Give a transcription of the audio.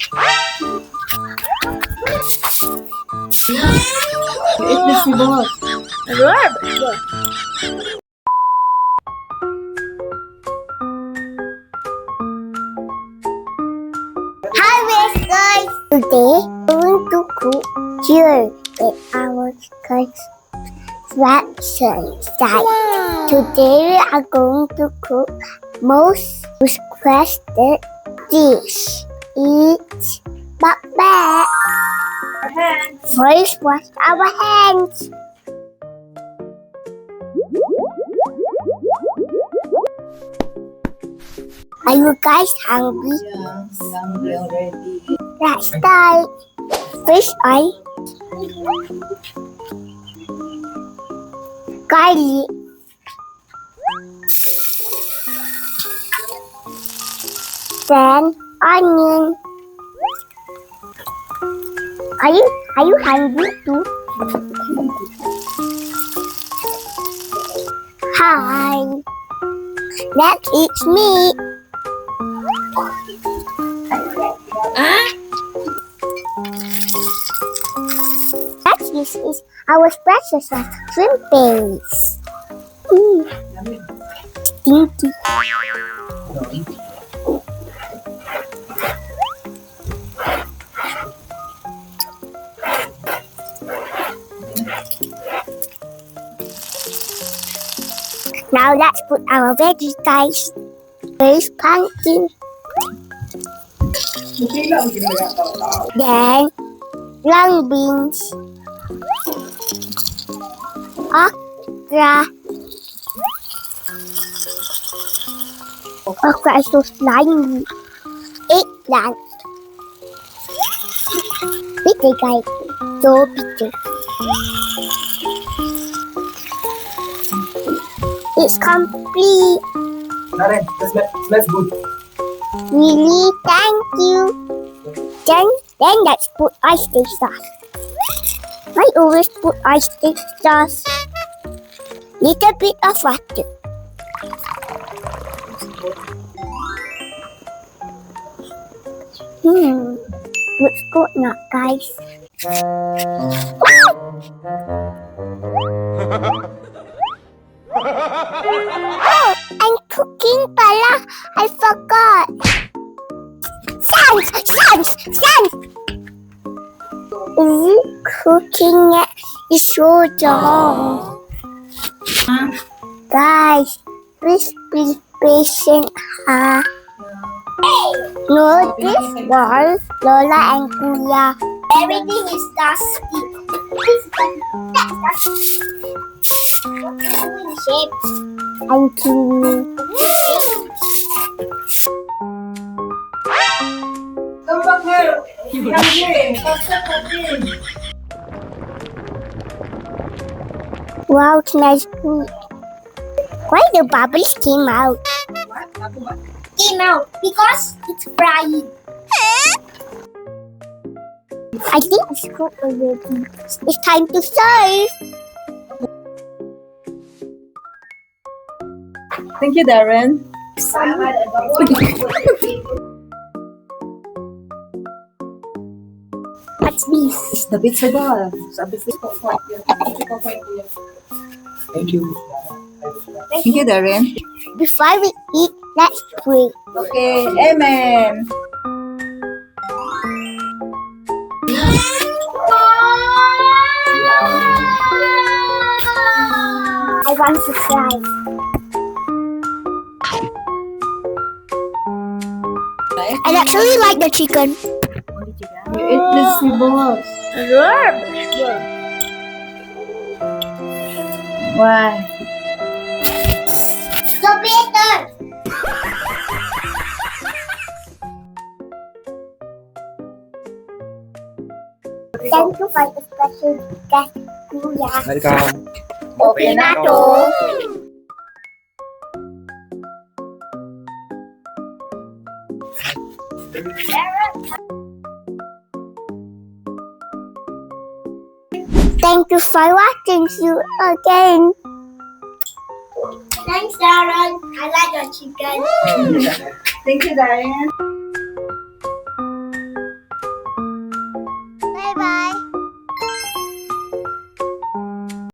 Eat this boss. Hi Whiskers! Today we're going to cook here with our Whiskers style. Today we are going to cook most requested dish. Eat PINAKBET. First, wash our hands. Are you guys hungry? Yeah, I'm hungry already. Let's start. First, garlic. Then onion. Are you hungry too? Hi. Let's eat meat. Next is our special sauce, shrimp base. Stinky. Now let's put our veggies, guys. First pumpkin. Then long beans. Okra. Okra is so slimy. Eggplant. Bitter, guys. So bitter. It's complete. Darren, smells good. Really, thank you. Then let's put oyster sauce. I always put oyster sauce. Little bit of water. Looks good now, guys. Oh, I'm cooking pala. I forgot. Sans! Is it cooking yet? It's so long. Guys, please be patient. Notice was Lola and Kuya. Everything is dusty. I'm kidding. Come back here. Come here. Wow, it's nice food. Why the bubbles came out? What? Came out because it's fried. I think it's cooked already. It's time to serve. Thank you, Darren. What's this? It's the vegetable. Thank you. Thank you, Darren. Before we eat, let's pray. Okay, amen. I want to try. I actually like the chicken. You eat this boss. Why? So bitter. Thank you for the special guest, Kuya. Welcome. Okay na to. Thank you for watching. See you again. Thanks, Darren. I like your chicken. Thank you, Darren.